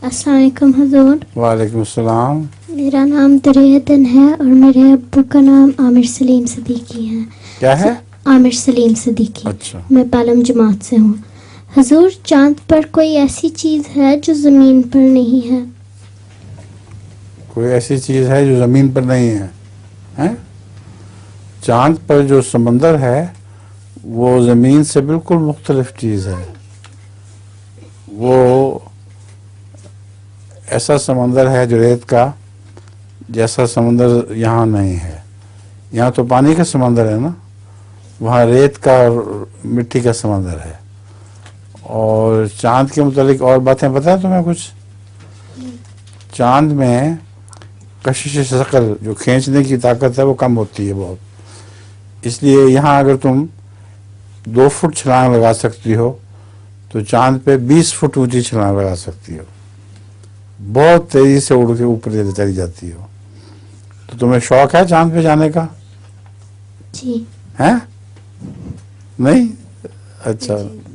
अस्सलाम वालेकुम हुजूर। वालेकुम अस्सलाम। मेरा नाम दुर्योधन है और मेरे अब्बू का नाम आमिर सलीम सिद्दीकी है। क्या है? आमिर सलीम सिद्दीकी। अच्छा। मैं पालम जमात से हूँ। हुजूर, चांद पर कोई ऐसी चीज़ है जो ज़मीन पर नहीं है? कोई ऐसी चीज़ है जो ज़मीन पर नहीं है? हैं? चांद पर जो समंदर है वो ज़मीन से बिल्कुल मुख्तलिफ चीज़ है। वो ऐसा समंदर है जो रेत का, जैसा समंदर यहाँ नहीं है। यहाँ तो पानी का समंदर है ना, वहाँ रेत का और मिट्टी का समंदर है। और चांद के मुतालिक और बातें पता है तुम्हें कुछ? चांद में कशिश शकल, जो खींचने की ताकत है, वो कम होती है बहुत। इसलिए यहाँ अगर तुम 2 फुट छलांग लगा सकती हो तो चांद पे 20 फुट ऊंची छलांग लगा सकती हो। बहुत तेजी से उड़ के ऊपर चली जाती हो। तो तुम्हें शौक है चांद पे जाने का? जी। है? नहीं? अच्छा। जी।